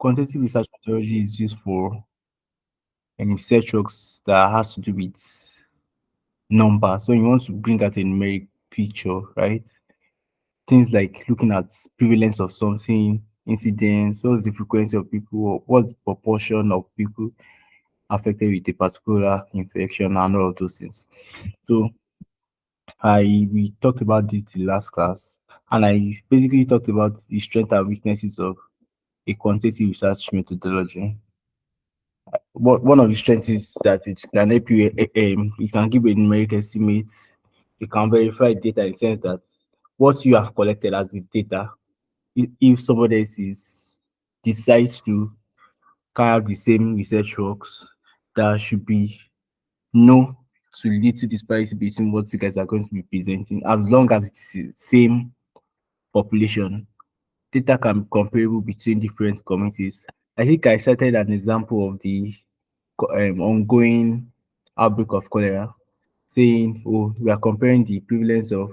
quantitative research methodology is used for research works that has to do with numbers. When you want to bring out a numeric picture, right? Things like looking at prevalence of something, incidence, what's the frequency of people, or what's the proportion of people affected with a particular infection, and all of those things. So I we talked about this the last class, and I basically talked about the strength and weaknesses of a quantitative research methodology. One of the strengths is that it can help you, it can give a numeric estimate. You can verify data in the sense that what you have collected as the data, if somebody else decides to carry out the same research works, there should be no to little disparity between what you guys are going to be presenting, as long as it's the same population. Data can be comparable between different communities. I think I cited an example of the ongoing outbreak of cholera, saying, oh, we are comparing the prevalence of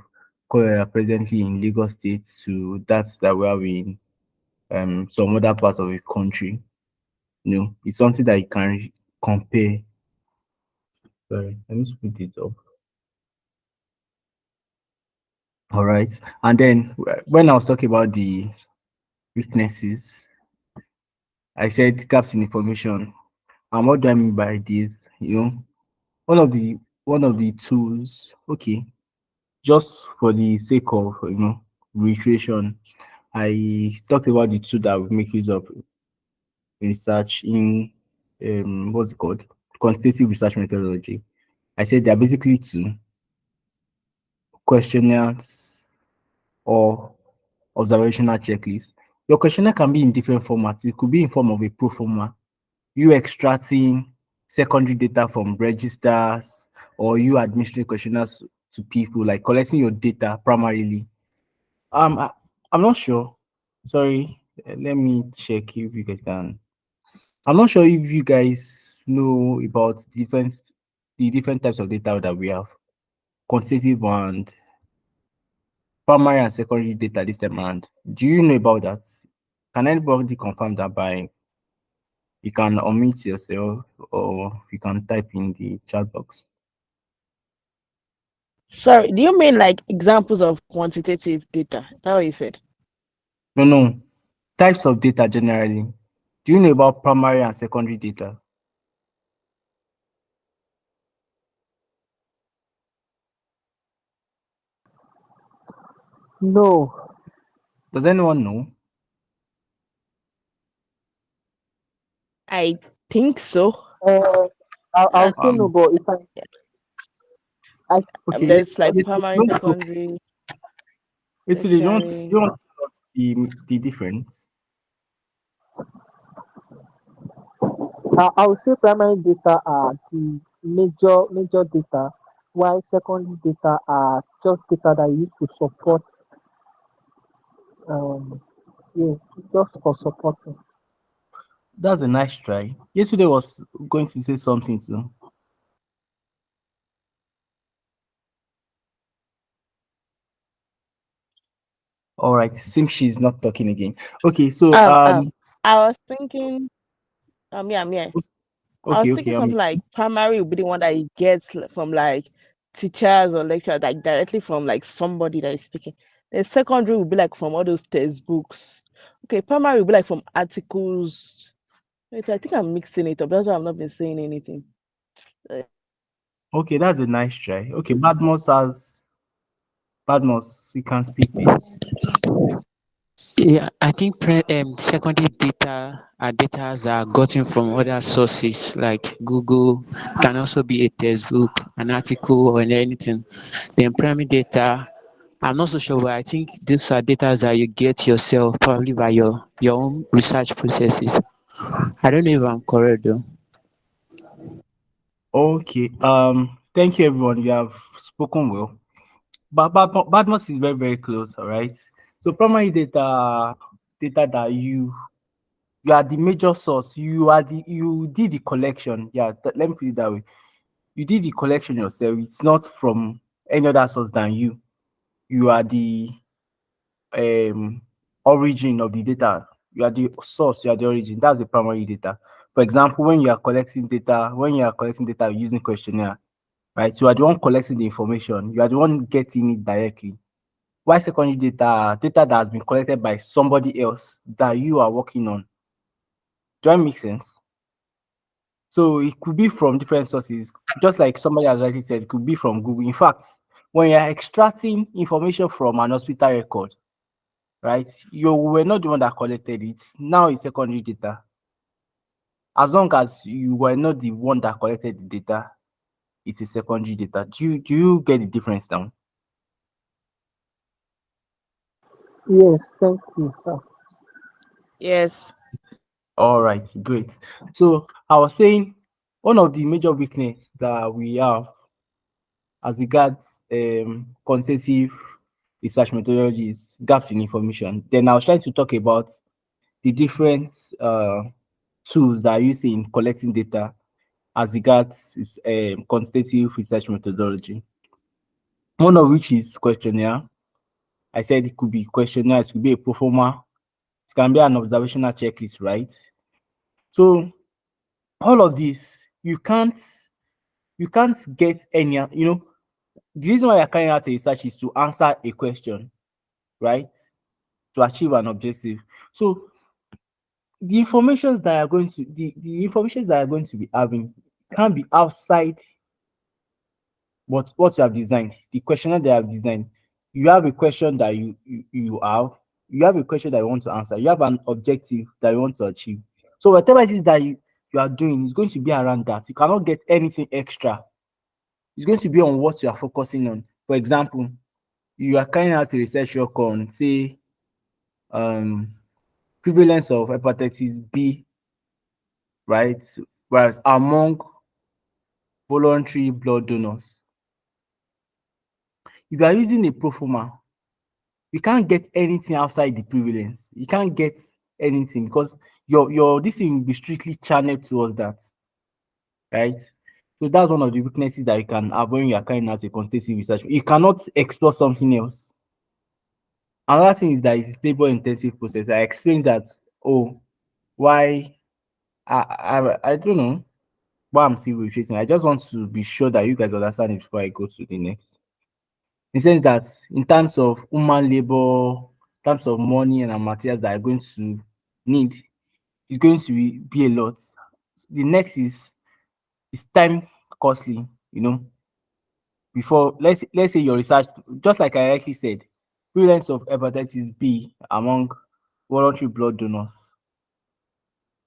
cholera presently in Lagos State to that we have in some other parts of the country. It's something that you can compare. Sorry, let me speed it up. All right. And then when I was talking about the weaknesses, I said gaps in information. And what do I mean by this? One of the tools, okay, just for the sake of reiteration, I talked about the tool that we make use of research in what's it called? Quantitative research methodology. I said they're basically two questionnaires or observational checklist. Your questionnaire can be in different formats. It could be in form of a pro forma, you extracting secondary data from registers, or you administering questionnaires to people, like collecting your data primarily. I'm not sure. Sorry, let me check if you guys can. I'm not sure if you guys know about the different types of data that we have, quantitative and primary and secondary data this time around. Do you know about that? Can anybody confirm that by you can unmute yourself or you can type in the chat box? Sorry, do you mean like examples of quantitative data? Is that what you said? No, no. Types of data generally. Do you know about primary and secondary data? No, Does anyone know? I think so. uh, I'll That's, say no, but if yeah. I Okay. There's like You primary, want to, secondary, basically, you tertiary. want to tell us the difference? I would say primary data are the major data, while secondary data are just data that you use to support um yeah, just for supporting. That's a nice try. Yesterday was going to say something too. All right. Seems she's not talking again. Okay. So Um, um, I was thinking, yeah, I'm here. I was okay, thinking okay. something like primary would be the one that you get from like teachers or lecturers, like directly from like somebody that is speaking. The secondary would be like from all those textbooks. Okay, primary would be like from articles. Wait, I think I'm mixing it up. That's why I've not been saying anything. Uh, Okay, that's a nice try. Okay, Badmos, you can speak, please. Yeah, I think secondary data are data that are gotten from other sources like Google, can also be a textbook, an article, or anything. Then primary data, I'm not so sure, but I think these are data that you get yourself, probably by your own research processes. I don't know if I'm correct though. Okay. Thank you, everyone. You have spoken well. But Badmos is very, very close. All right. So primary data that you are the major source. You did the collection. Yeah. Let me put it that way. You did the collection yourself. It's not from any other source than you. You are the um origin of the data. You are the source, you are the origin. That's the primary data. For example, when you are collecting data using questionnaire, right? You are the one collecting the information. You are the one getting it directly. Why secondary data are data that has been collected by somebody else that you are working on. Do that make sense? So it could be from different sources, just like somebody has already said, it could be from Google. In fact, when you are extracting information from an hospital record, right, you were not the one that collected it. Now it's secondary data. As long as you were not the one that collected the data, it's a secondary data. Do you get the difference now? Yes, thank you, sir. Yes. All right, great. So I was saying one of the major weakness that we have as regards quantitative research methodologies, gaps in information. Then I was trying to talk about the different uh, tools that are used in collecting data as regards quantitative research methodology. One of which is questionnaire. I said it could be questionnaire, it could be a pro forma, it can be an observational checklist, right? So all of this, you can't get any, the reason why you're carrying out a research is to answer a question, right? To achieve an objective. So the information that are going to be having can be outside what you have designed, the questionnaire they have designed. You have a question that you have a question that you want to answer, you have an objective that you want to achieve. So whatever it is that you are doing is going to be around that. You cannot get anything extra. It's going to be on what you are focusing on. For example, you are carrying out a research work on, say, um prevalence of hepatitis B, right? Whereas among voluntary blood donors, if you are using a pro forma, you can't get anything outside the prevalence. You can't get anything because your this thing will be strictly channeled towards that, right? So that's one of the weaknesses that you can have when you are carrying out a quantitative research. You cannot explore something else. Another thing is that it's labor intensive process. I explained that. Oh, why I don't know why I'm still retracing. I just want to be sure that you guys understand it before I go to the next. In the sense that in terms of human labor, in terms of money and materials that are going to need, it's going to be a lot. The next is time costly, before let's say your research, just like I actually said, prevalence of hepatitis B among voluntary blood donors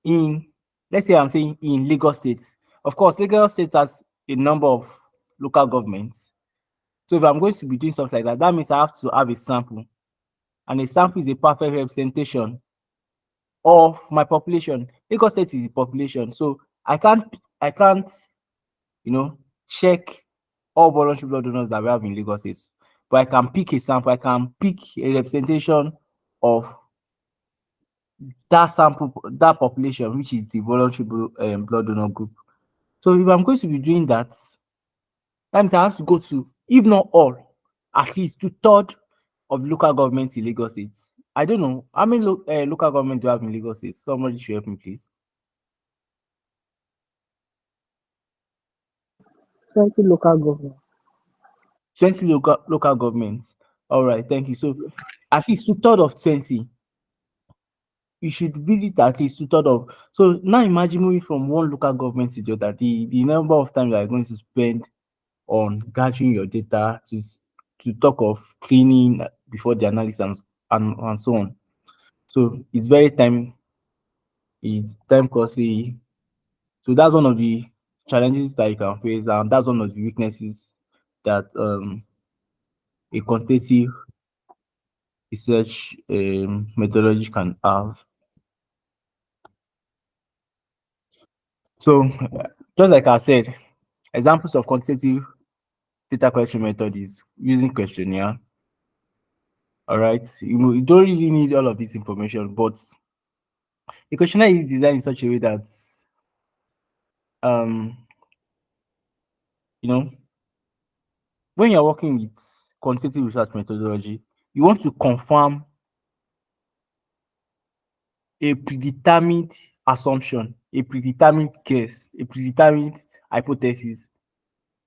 in, let's say I'm saying in Lagos State. Of course, Lagos State has a number of local governments. So if I'm going to be doing something like that, that means I have to have a sample. And a sample is a perfect representation of my population. Lagos State is the population. So I can't, you know, check all voluntary blood donors that we have in Lagos State. But I can pick a sample, I can pick a representation of that sample, that population, which is the voluntary blood donor group. So if I'm going to be doing that, that means I have to go to, if not all, at least two-thirds of local governments in Lagos State. I don't know how many local government do you have in Lagos State. Somebody should help me, please. 20 local governments. 20 local governments. All right, thank you. So at least two-thirds of 20, you should visit at least two-thirds of. So now imagine moving from one local government to the other. The number of time you are going to spend on gathering your data to talk of cleaning before the analysis and so on. So it's time costly. So that's one of the challenges that you can face, and that's one of the weaknesses that a quantitative research methodology can have. So just like I said, examples of quantitative data collection method is using questionnaire. All right, you don't really need all of this information, but the questionnaire is designed in such a way that um you know when you're working with quantitative research methodology, you want to confirm a predetermined assumption, a predetermined guess, a predetermined hypothesis.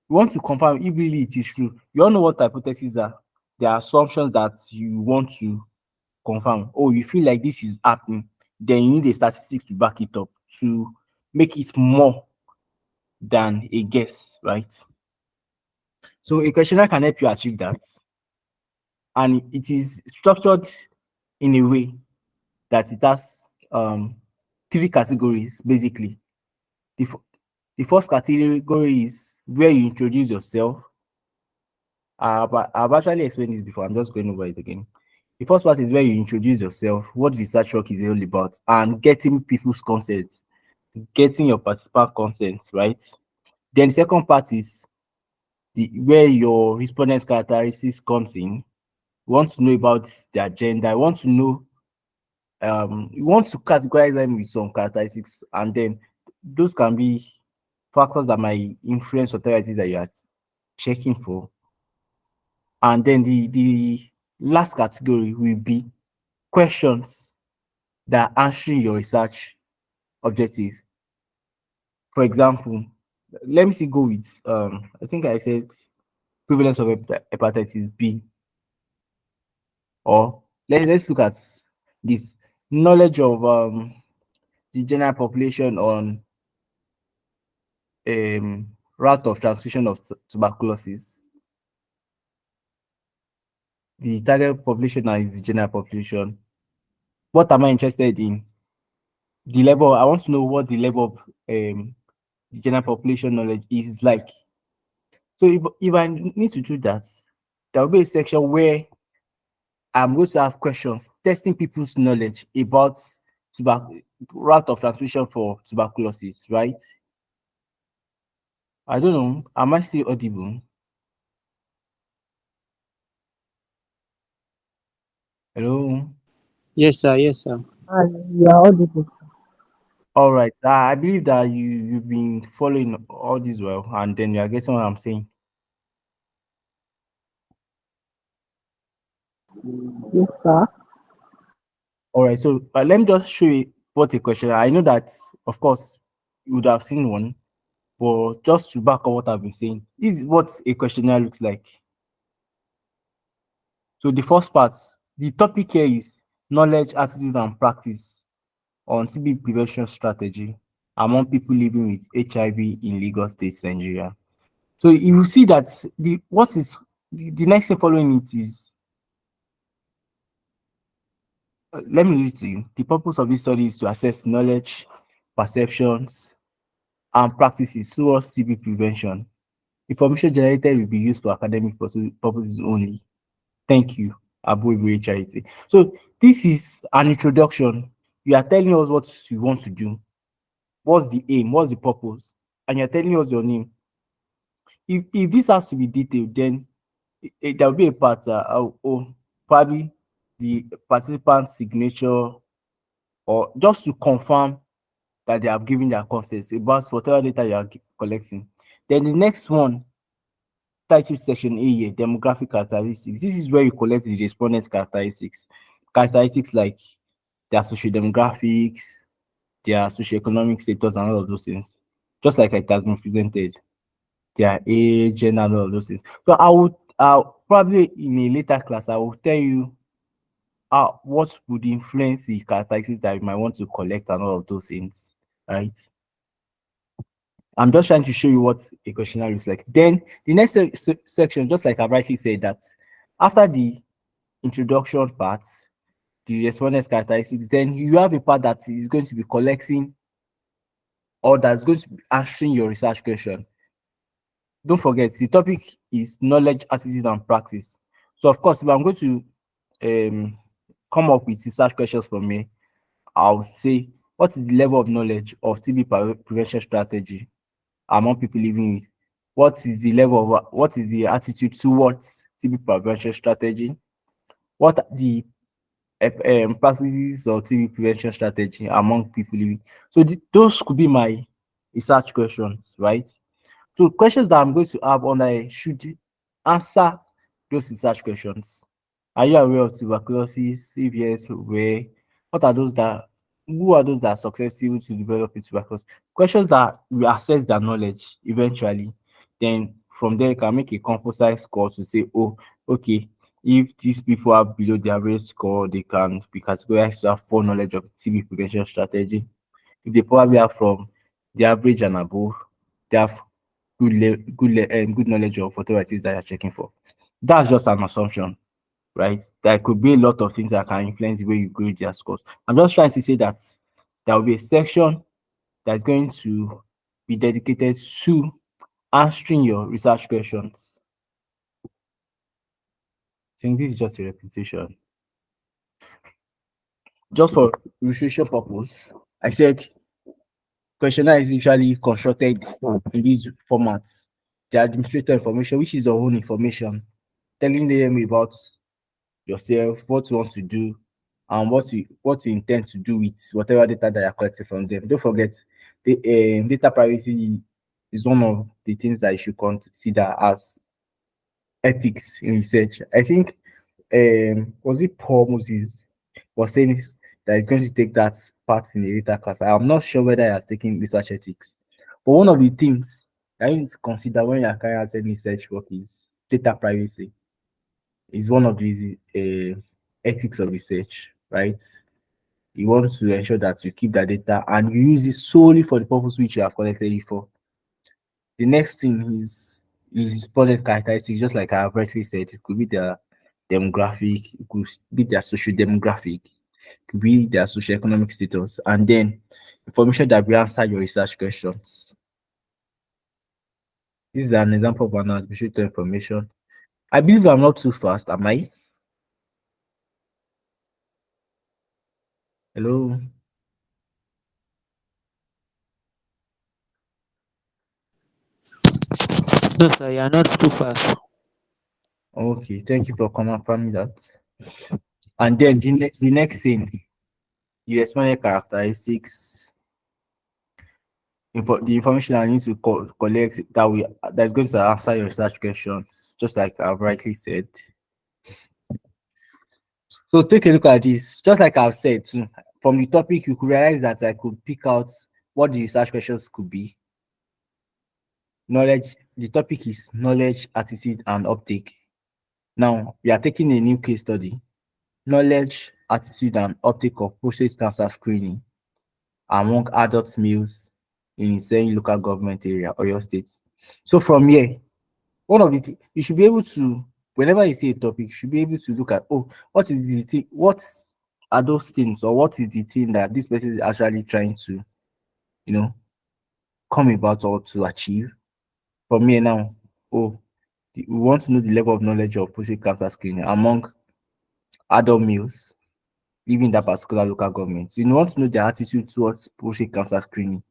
You want to confirm if really it is true. You all know what hypotheses are. They are assumptions that you want to confirm. Oh, you feel like this is happening, then you need a statistics to back it up to make it more than a guess, right? So a questionnaire can help you achieve that, and it is structured in a way that it has three categories basically. The, f- the first category is where you introduce yourself. I've actually explained this before. I'm just going over it again. The first part is where you introduce yourself, what research work is all about, and getting people's consent, getting your participant consent, right? Then the second part is where your respondent characteristics comes in. You want to know about their gender. You want to know, you want to categorize them with some characteristics, and then those can be factors that might influence whatever it is that you are checking for. And then the last category will be questions that are answering your research objective. For example, let me see go with I think I said prevalence of hepatitis B, or let's look at this knowledge of the general population on route of transmission of tuberculosis. The target population now is the general population. What am I interested in? The level. I want to know what the level of the general population knowledge is like. So if I need to do that, there will be a section where I'm going to have questions testing people's knowledge about route of transmission for tuberculosis, right? I don't know. Am I still audible? Hello. Yes, sir. Yes, sir. And you are audible. All right. I believe that you've been following all this well, and then you are getting what I'm saying. Yes, sir. All right. So let me just show you what a question. I know that, of course, you would have seen one, but just to back up what I've been saying, this is what a questionnaire looks like. So the first part, the topic here is knowledge, attitude, and practice on TB prevention strategy among people living with HIV in Lagos State, Nigeria. So you see that the next thing following it is, let me read it to you. The purpose of this study is to assess knowledge, perceptions, and practices towards TB prevention. Information generated will be used for academic purposes only. Thank you, Abu Charity. So this is an introduction. You are telling us what you want to do. What's the aim? What's the purpose? And you're telling us your name. If this has to be detailed, then there will be a part probably the participant's signature, or just to confirm that they have given their consent about whatever data you are collecting. Then the next one, title section A here, demographic characteristics. This is where you collect the respondents' characteristics. Characteristics like their social demographics, their socioeconomic status, and all of those things. Just like it has been presented. Their age, gender, and all of those things. So I would probably in a later class I will tell you what would influence the characteristics that you might want to collect and all of those things. Right. I'm just trying to show you what a questionnaire looks like. Then the next section, just like I rightly said, that after the introduction part, the respondents characteristics, then you have a part that is going to be collecting, or that's going to be answering your research question. Don't forget the topic is knowledge, attitude, and practice. So of course, if I'm going to um, come up with research questions for me, I'll say what is the level of knowledge of TB prevention strategy among people living with? What is the level of what is the attitude towards TB prevention strategy? What are the practices of TB prevention strategy among people living? So those could be my research questions, right? So questions that I'm going to have on I should answer those research questions. Are you aware of tuberculosis? If yes, where? What are those that who are those that are successful to develop it? Because questions that we assess their knowledge eventually, then from there you can make a composite score to say, oh, okay, if these people are below the average score, they can be categorized to have poor knowledge of TB prevention strategy. If they probably are from the average and above, they have good knowledge of whatever it is that you're checking for. That's just an assumption, right? There could be a lot of things that can influence the way you grade their scores. I'm just trying to say that there will be a section that's going to be dedicated to answering your research questions. I think this is just a repetition. Just for illustration purpose, I said questionnaire is usually constructed in these formats. The administrator information, which is your own information, telling them about yourself, what you want to do, and what you intend to do with whatever data that you're collecting from them. Don't forget, the data privacy is one of the things that you should consider as ethics in research. I think was it Paul Moses was saying that he's going to take that part in the data class. I'm not sure whether he has taken research ethics, but one of the things that you need to consider when you're carrying out any research work is data privacy. Is one of the ethics of research, right? You want to ensure that you keep that data and you use it solely for the purpose which you have collected it for. The next thing is product characteristics, just like I have rightly said. It could be their demographic, it could be their social demographic, it could be their socioeconomic status, and then information that will answer your research questions. This is an example of an administrative information. I believe I'm not too fast, am I? Hello. No, sir, you are not too fast. Okay, thank you for confirming that. And then the next thing, the responded characteristics, the information I need to collect that's going to answer your research questions, just like I've rightly said. So take a look at this. Just like I've said too, from the topic, you could realize that I could pick out what the research questions could be. Knowledge. The topic is knowledge, attitude, and uptake. Now we are taking a new case study. Knowledge, attitude, and uptake of prostate cancer screening among adult males in Iseyin local government area, Oyo State. So from here, one of the you should be able to, whenever you see a topic, you should be able to look at, oh, what is the thing, what are those things, or what is the thing that this person is actually trying to, you know, come about or to achieve. From here now, oh, we want to know the level of knowledge of prostate cancer screening among adult males living in that particular local government. So you want to know their attitude towards prostate cancer screening.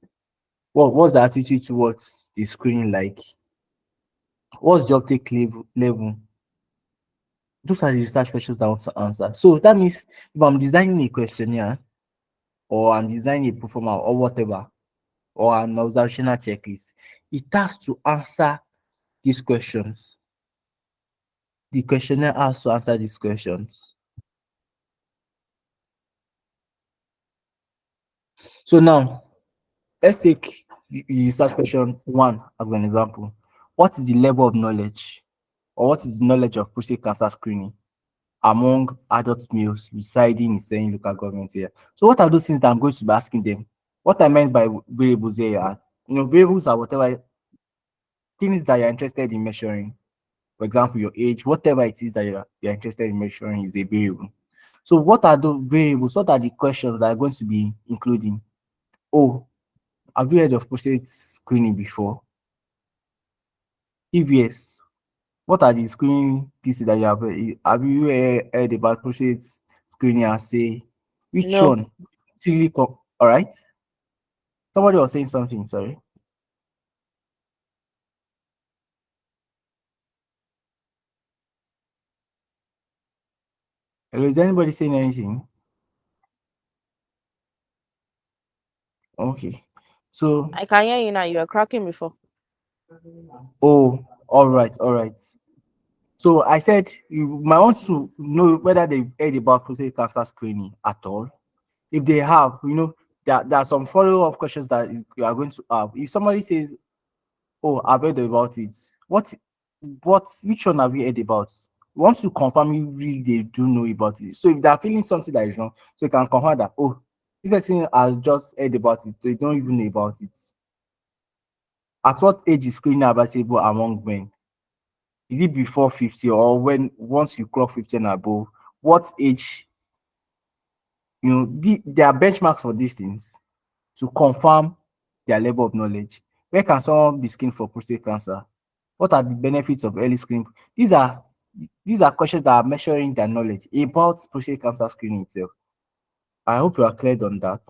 What's the attitude towards the screening like? What's the uptake level? Those are the research questions that I want to answer. So that means if I'm designing a questionnaire or I'm designing a performer or whatever, or an observational checklist, it has to answer these questions. The questionnaire has to answer these questions. So now let's take the research question one as an example. What is the level of knowledge or what is the knowledge of prostate cancer screening among adult males residing in certain local government area? So what are those things that I'm going to be asking them? What I meant by variables here are, variables are whatever things that you're interested in measuring. For example, your age, whatever it is that you're interested in measuring is a variable. So what are the variables? What are the questions that are going to be including? Oh, have you heard of prostate screening before? If yes, what are the screening pieces that you have heard? Have you heard about prostate screening and say which No, one? Silicon, all right. Somebody was saying something, sorry. Hello, is anybody saying anything? Okay. So, I can hear you now. You were cracking before. oh, all right, all right. So I said you might want to know whether they've heard about prostate cancer screening at all. if they have, there are some follow-up questions that you are going to have. If somebody says, "Oh, I've heard about it," which one have you heard about? Once you confirm you really they do know about it. So if they are feeling something that is wrong, so you can confirm that, oh, this person has just heard about it, they don't even know about it. At what age is screening advisable among men? Is it before 50, or when once you cross 50 and above? What age? There are benchmarks for these things to confirm their level of knowledge. Where can someone be screened for prostate cancer? What are the benefits of early screening? These are questions that are measuring their knowledge about prostate cancer screening itself. I hope you are clear on that.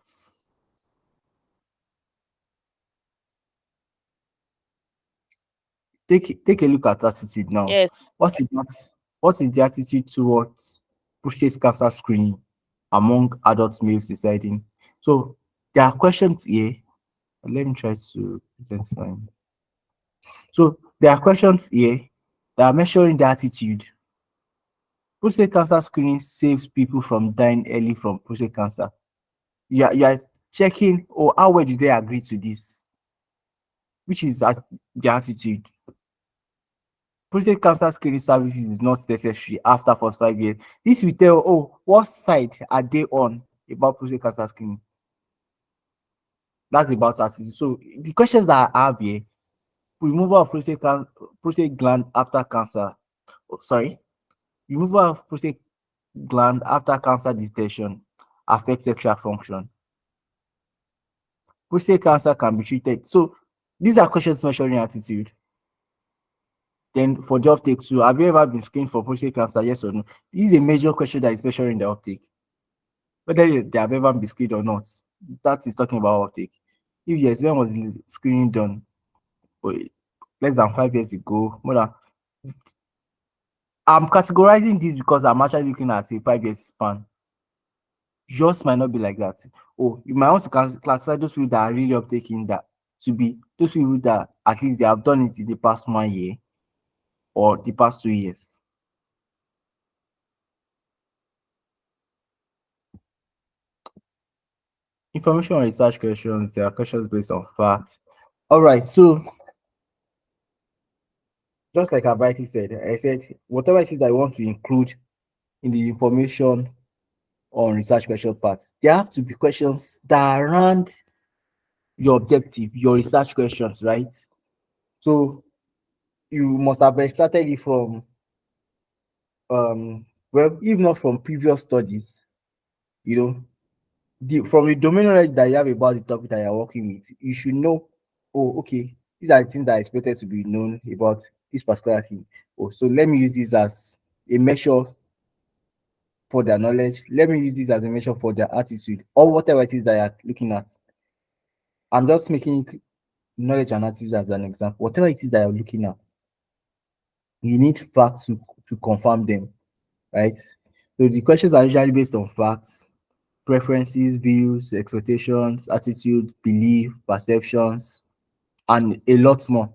Take a look at attitude now. Yes. What is that? What is the attitude towards prostate cancer screening among adult males deciding? So there are questions here. Let me try to present mine. So there are questions here that are measuring the attitude. Prostate cancer screening saves people from dying early from prostate cancer. You are checking, oh, how well do they agree to this? Which is the attitude. Prostate cancer screening services is not necessary after 45 years. This will tell, oh, what side are they on about prostate cancer screening? That's about attitude. So the questions that I have here: removal of prostate gland after cancer. Oh, sorry, removal of prostate gland after cancer detection affects sexual function. Prostate cancer can be treated. So these are questions measuring attitude. Then for the uptake too, have you ever been screened for prostate cancer? Yes or no? This is a major question that is measuring the uptake. Whether they have ever been screened or not. That is talking about uptake. If yes, when was the screening done? Oh, less than 5 years ago. More than I'm categorizing this because I'm actually looking at a 5 years span. Yours might not be like that. Oh, you might want to classify those people that are really uptaking that to be those people that at least they have done it in the past 1 year or the past 2 years. Information on research questions, there are questions based on facts. All right, so just like I've already said, I said whatever it is that I want to include in the information on research question parts, there have to be questions that are around your objective, your research questions, right? So you must have extracted it from well, if not from previous studies, you know, from the domain knowledge that you have about the topic that you're working with, you should know, oh, okay, these are the things that are expected to be known about this particular thing. Oh, so let me use this as a measure for their knowledge. Let me use this as a measure for their attitude, or whatever it is that you're looking at. I'm just making knowledge analysis as an example. Whatever it is that you're looking at, you need facts to confirm them, right? So the questions are usually based on facts, preferences, views, expectations, attitude, belief, perceptions, and a lot more.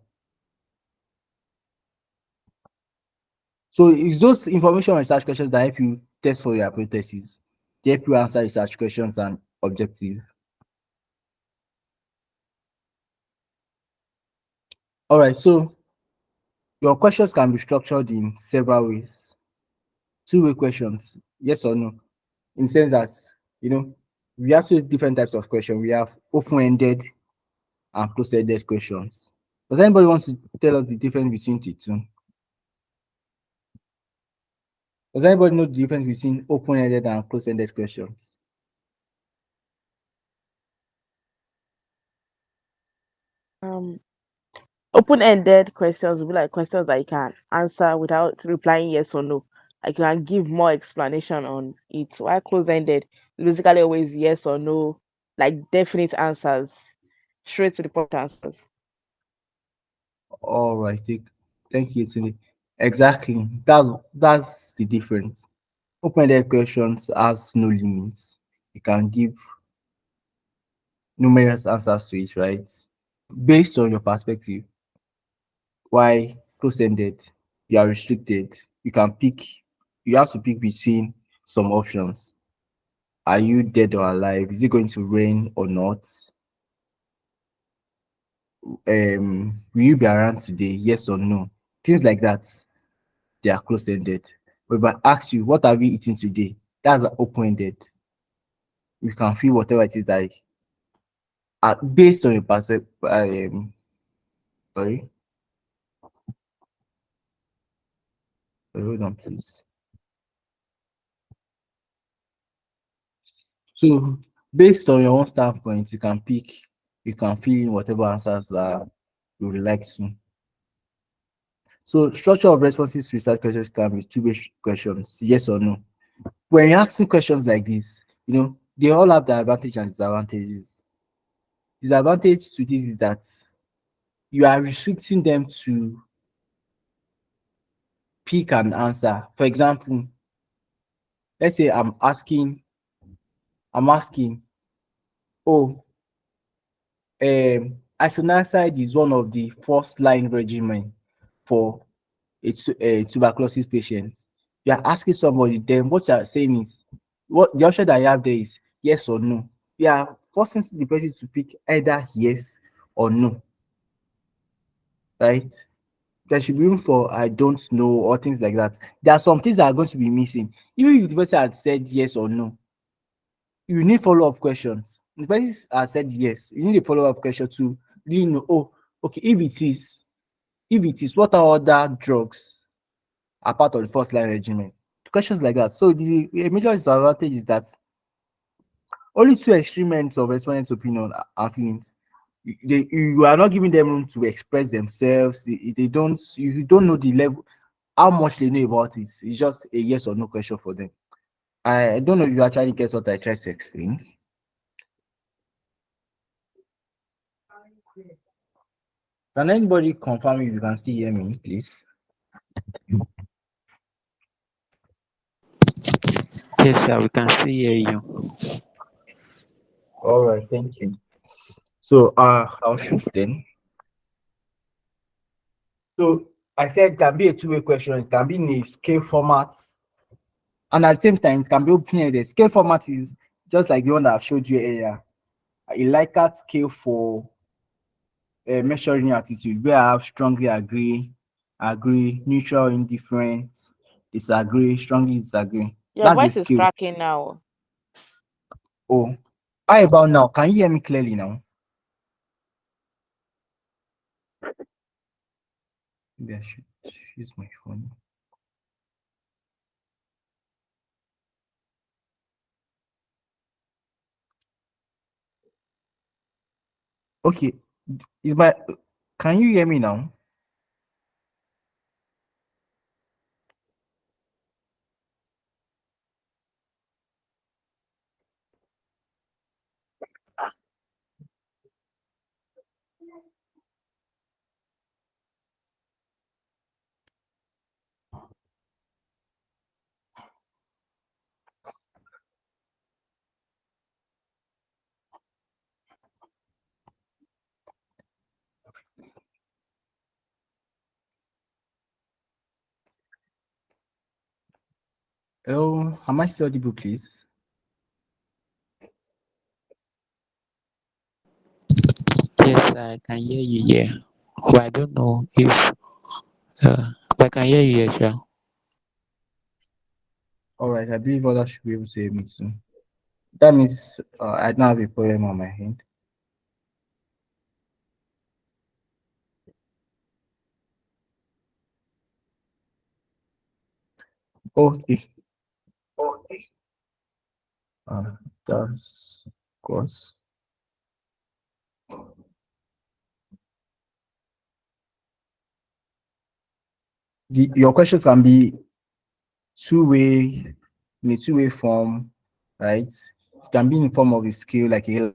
So it's those information research questions that help you test for your hypothesis, they help you answer research questions and objective. All right, so your questions can be structured in several ways. Two-way questions, yes or no, in the sense that, you know, we have two different types of questions. We have open-ended and closed-ended questions. Does anybody want to tell us the difference between the two? Does anybody know the difference between open-ended and closed-ended questions? Um, Open-ended questions will be like questions that you can answer without replying yes or no. Like you can give more explanation on it. While closed-ended is basically always yes or no, like definite answers, straight to the point answers. All right, thank you, Tony. Exactly. That's the difference. Open-ended questions has no limits. You can give numerous answers to it, right? Based on your perspective. Why close-ended, you are restricted. You have to pick between some options. Are you dead or alive? Is it going to rain or not? Will you be around today? Yes or no? Things like that. They are close-ended. But if I ask you, what have you eaten today? That's open-ended. You can feel whatever it is that based on your perception. Sorry, hold on, please. So based on your own standpoint, you can pick, you can fill in whatever answers that you would like to. So structure of responses to research questions can be two-way questions, yes or no. When you're asking questions like this, they all have the advantage and disadvantages. Disadvantage to this is that you are restricting them to pick an answer. For example, let's say I'm asking, oh, isoniazid is one of the first line regimen for a tuberculosis patient. You are asking somebody, then what you are saying is, what the option that you have there is yes or no. You are forcing the person to pick either yes or no, right? There should be room for I don't know or things like that. There are some things that are going to be missing. Even if the person had said yes or no, you need follow-up questions. The person has said yes, you need a follow-up question to really know, oh, okay, if it is, what are other drugs are part of the first line regimen? Questions like that. So the major disadvantage is that only two extreme ends of respondents' opinion are feelings. You are not giving them room to express themselves. They don't. You don't know the level, how much they know about it. It's just a yes or no question for them. I don't know if you actually get what I try to explain. Can anybody confirm if you can still hear me, please? Yes, sir, we can still hear you. All right, thank you. So, I'll shoot then. So, I said it can be a two-way question. It can be in a scale format, and at the same time, it can be open-ended. Scale format is just like the one that I showed you earlier. A Likert scale for measuring attitude, where I have strongly agree, neutral, indifferent, disagree, strongly disagree. Your That's a voice is scale. cracking now. Oh, how about now? Can you hear me clearly now? Maybe I should use my phone. Okay, is my can you hear me now? Oh, am I still audible, please? Yes, I can hear you. Yeah, but I don't know if but I can hear you. Yeah, sure. All right, I believe others should be able to hear me too. That means I don't have a problem on my hand. Okay. Okay. Uh, that's of course. Your questions can be two-way, in a two-way form, right? It can be in form of a scale, like a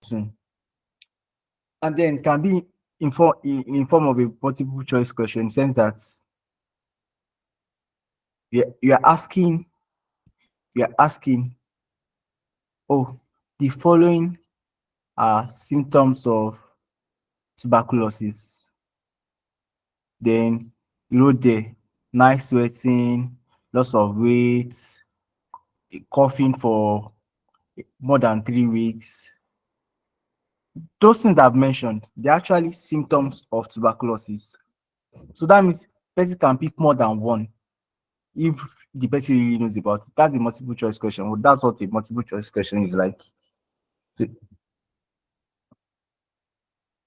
soon. And then it can be in form of a multiple choice question, in the sense that you're asking, oh, the following are symptoms of tuberculosis. Then you wrote there, night sweating, loss of weight, coughing for more than 3 weeks. Those things I've mentioned, they're actually symptoms of tuberculosis. So that means person can pick more than one if the person really knows about it. That's a multiple choice question. Well, that's what a multiple choice question is like. So,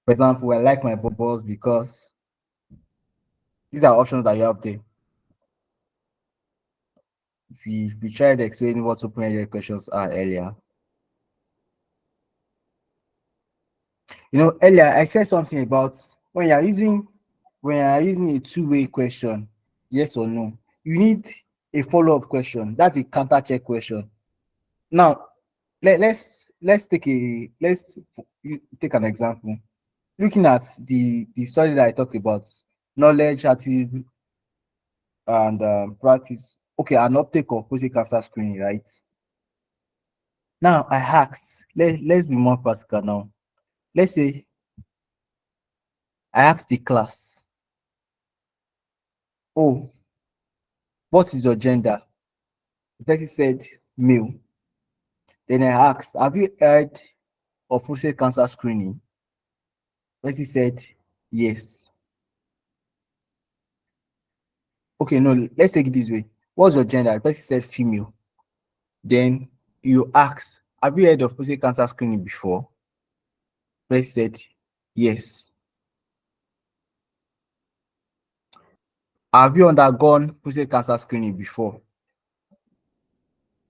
for example, I like my balls because these are options that you have there. We tried explaining what open-ended questions are earlier. Earlier I said something about when you're using a two-way question, yes or no, you need a follow-up question. That's a counter check question. Now, let's take an example. Looking at the study that I talked about, knowledge, attitude, and practice. Okay, an uptake of prostate cancer screening, right? Now I asked, let's be more practical now. Let's say I asked the class, oh, what is your gender? The person said male. Then I asked, have you heard of prostate cancer screening? The person said yes. Okay, no, let's take it this way. What's your gender? The person said female. Then you ask, have you heard of prostate cancer screening before? The person said yes. Have you undergone prostate cancer screening before?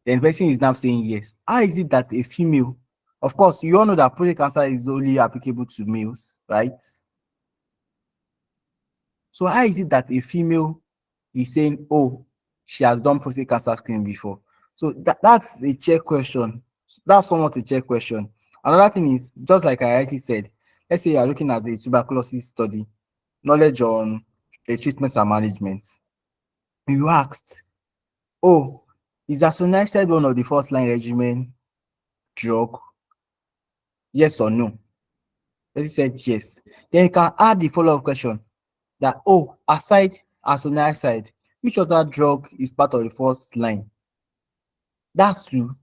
Then the person is now saying yes. How is it that a female, of course, you all know that prostate cancer is only applicable to males, right? So how is it that a female is saying, oh, she has done prostate cancer screening before? So that's a check question. That's somewhat a check question. Another thing is, just like I rightly said, let's say you are looking at the tuberculosis study, knowledge on treatments and management. You asked, oh, is isoniazid one of the first line regimen drug? Yes or no? Person said yes. Then you can add the follow-up question that, oh, aside isoniazid, which other drug is part of the first line? That's to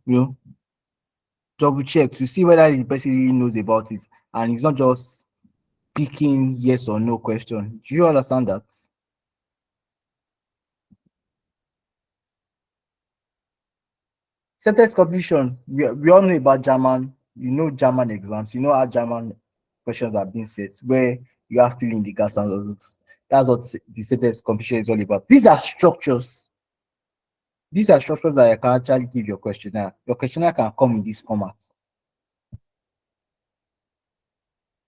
double check to see whether the person really knows about it and it's not just picking yes or no question. Do you understand that? Sentence completion. We all know about German. You know German exams. You know how German questions are being set, where you are filling the gaps and all those. That's what the sentence completion is all about. These are structures. These are structures that I can actually give your questionnaire. Your questionnaire can come in this format.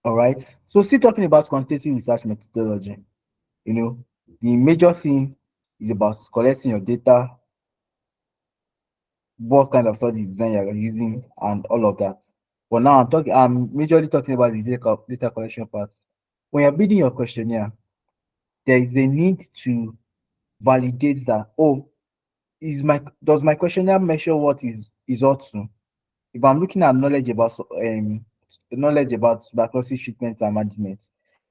All right. So still talking about quantitative research methodology, the major thing is about collecting your data, what kind of study design you're using, and all of that. But now I'm majorly talking about the data collection part. When you're building your questionnaire, there is a need to validate that, oh, does my questionnaire measure what is ought to? If I'm looking at knowledge about tuberculosis treatment and management,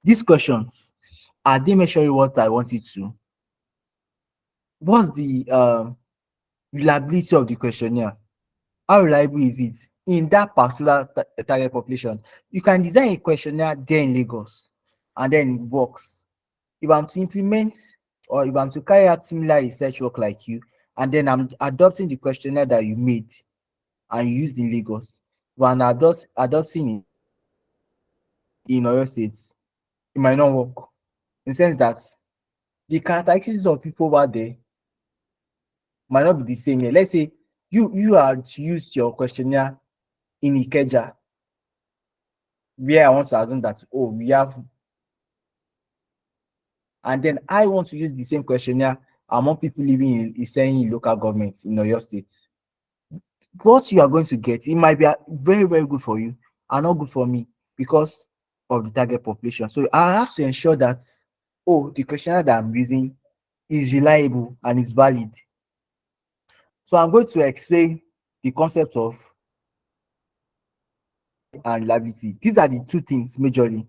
these questions, are they measuring what I want it to? What's the reliability of the questionnaire? How reliable is it in that particular target population? You can design a questionnaire there in Lagos and then it works. If I'm to implement or if I'm to carry out similar research work like you, and then I'm adopting the questionnaire that you made and you used in Lagos, when adopting it in Oyo State, it might not work. In the sense that the characteristics of people over there might not be the same here. Let's say you had used your questionnaire in Ikeja, where I want to assume that, oh, we have, and then I want to use the same questionnaire among people living in Iseyin local government in Oyo State. What you are going to get, it might be very, very good for you and not good for me because of the target population. So I have to ensure that, oh, the questionnaire that I'm using is reliable and is valid. So I'm going to explain the concept of and reliability. These are the two things majorly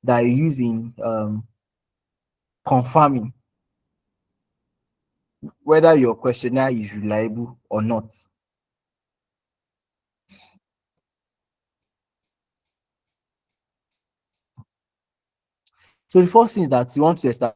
that you use in confirming whether your questionnaire is reliable or not. So the first thing is that you want to establish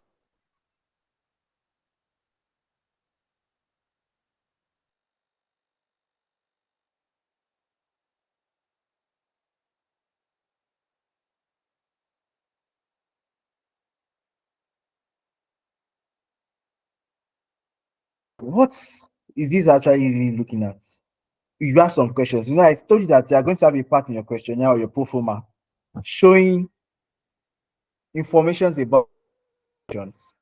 what is this actually really looking at. You have some questions. You know, I told you that you are going to have a part in your questionnaire or your pro forma showing information about questions.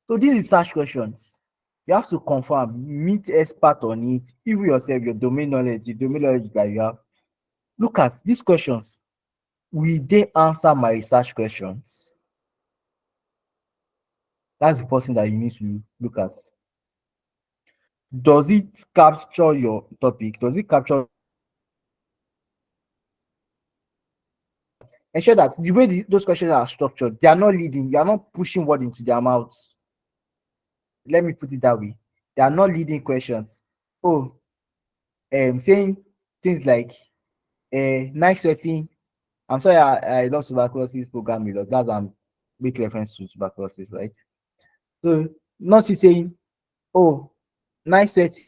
So this is such questions. You have to confirm, meet expert on it, even yourself, your domain knowledge, the domain knowledge that you have. Look at these questions. Will they answer my research questions? That's the first thing that you need to look at. Does it capture your topic? Does it capture? Ensure that the way those questions are structured, they are not leading, you are not pushing word into their mouths. Let me put it that way. They are not leading questions. Oh, saying things like nice sweating. I'm sorry, I love tuberculosis program a lot. That's make reference to tuberculosis, right? So not you saying, oh, nice sweating.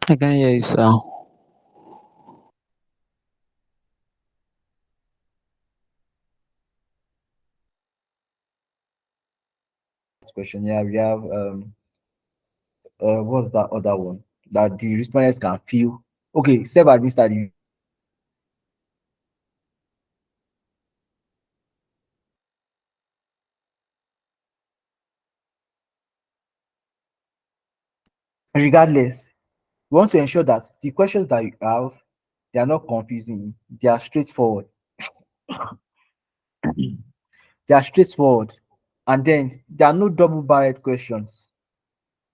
I can hear you, sir. Question. Yeah, we have what's that other one that the respondents can feel okay, self-administered. Regardless, we want to ensure that the questions that you have, they are not confusing, they are straightforward. They are straightforward. And then there are no double-barreled questions.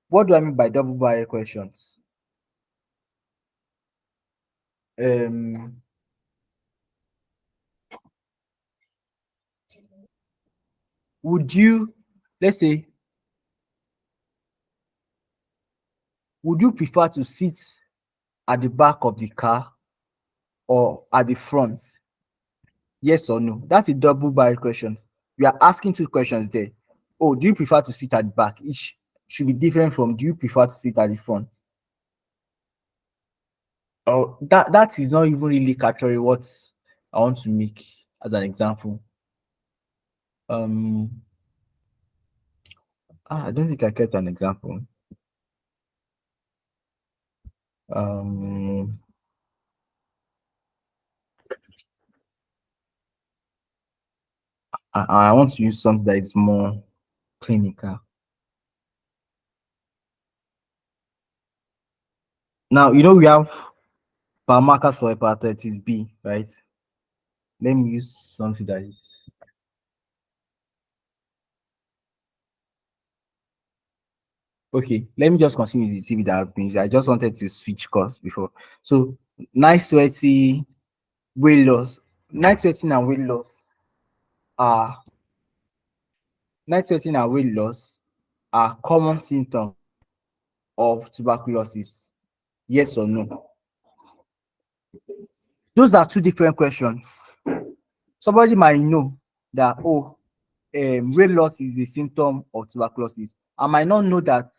What do I mean by double-barreled questions? Um, would you, let's say, would you prefer to sit at the back of the car or at the front? Yes or no? That's a double-barreled question. We are asking two questions there. Oh, do you prefer to sit at the back? Each should be different from do you prefer to sit at the front? Oh, that is not even really capturing what I want to make as an example. Um, I don't think I kept an example. Um, I want to use something that is more clinical. Now, you know, we have biomarkers for hepatitis B, right? Let me use something that is okay. Let me just continue with the TV that I've been. I just wanted to switch course before. So, night sweaty, weight loss, night sweating and weight loss are night sweating and weight loss are common symptoms of tuberculosis. Yes or no? Those are two different questions. Somebody might know that, oh, weight loss is a symptom of tuberculosis. I might not know that.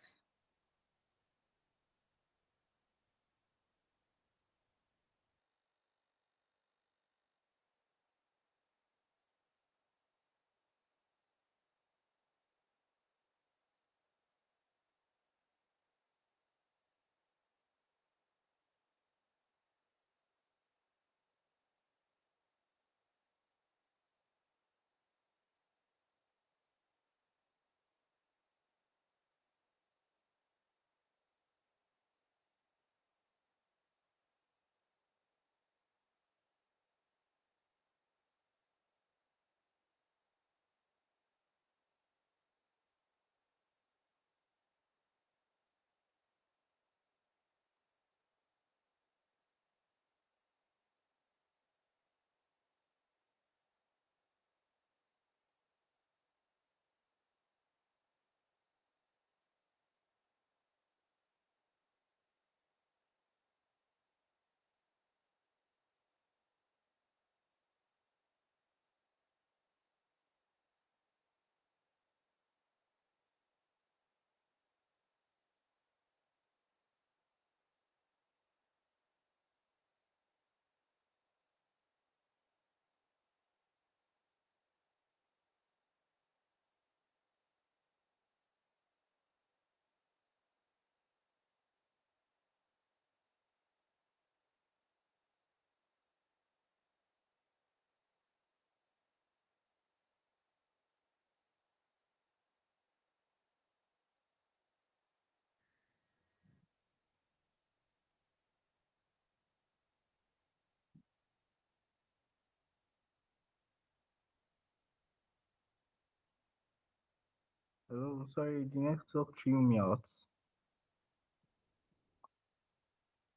Oh, sorry, the network threw me out.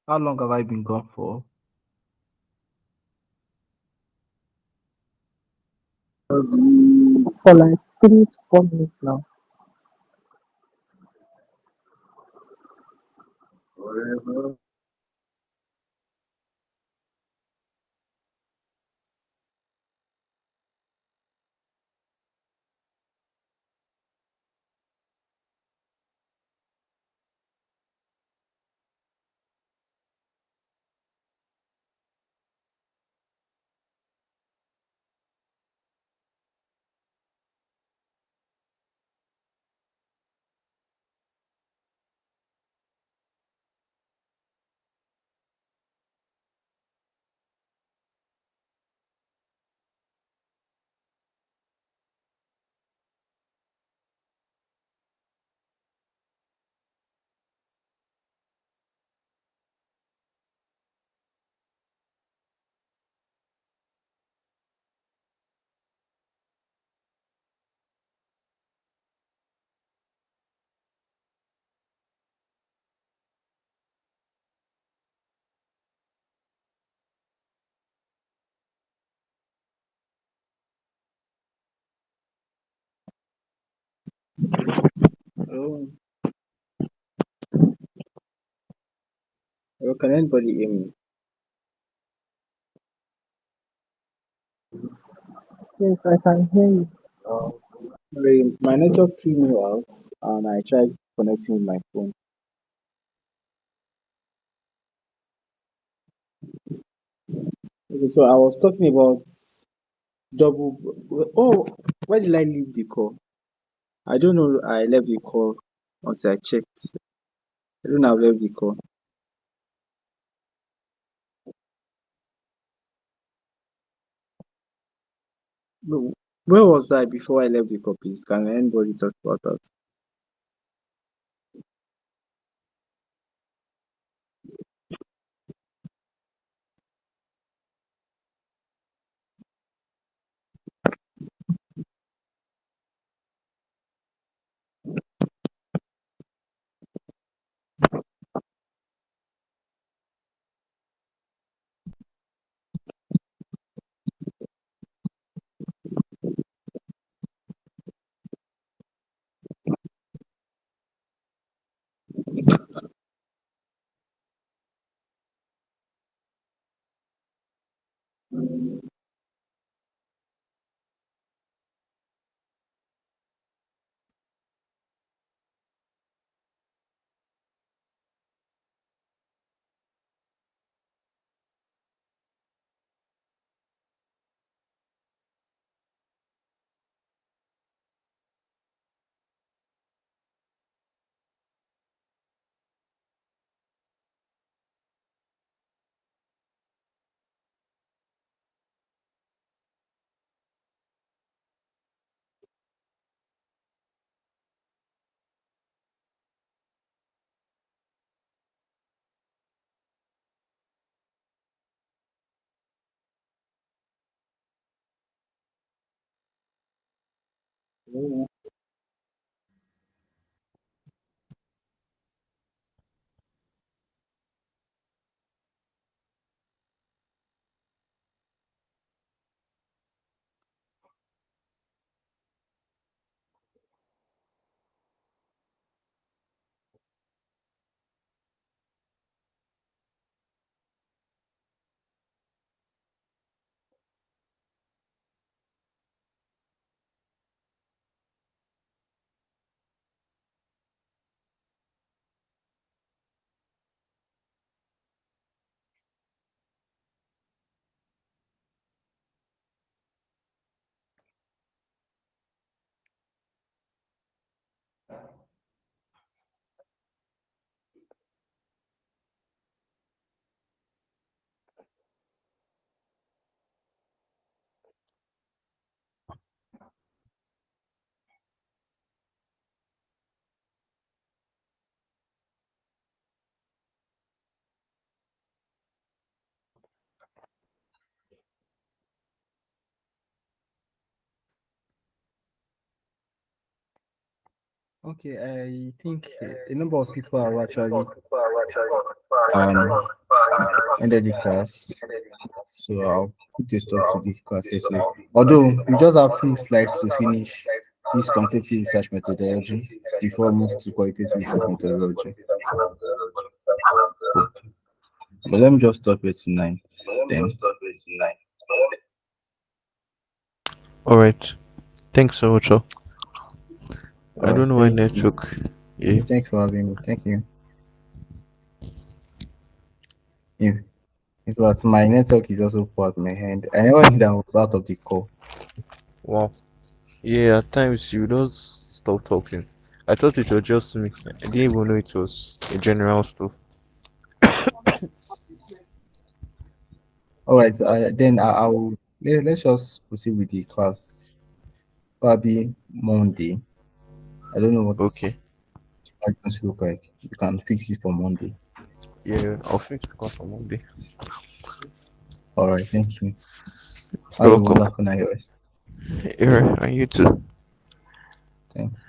How long have I been gone for? For like 3 to 4 minutes now. Oh, can anybody hear me? Yes, I can hear you. Sorry, my network threw me out and I tried connecting with my phone. Okay, so I was talking about double. Oh, where did I leave the call? I don't know. I left the call once I checked. I don't know. I left the call. No, where was I before I left the call, please? Can anybody talk about that? Oh, Okay, I think a number of people are actually um ended the class, so I'll put the stuff to the classes. So, although we just have few slides to finish this quantitative research methodology before we move to qualitative research methodology. But let me just stop it tonight. Then, All right. Thanks so much. I all right, don't know why thank you. network. Yeah. Thanks for having me. Thank you. If in fact, my network is also poor at my hand. I never knew that I was out of the call. Wow. Yeah. At times you don't stop talking. I thought it was just me. I didn't even know it was a general stuff. All right, then I will let's just proceed with the class. Probably Monday. I don't know what Okay. it's going to look like. You can fix it for Monday. Yeah. I'll fix the call for Monday. All right, thank you. You're Have a welcome. wonderful night, rest. Yeah. And you too. Thanks.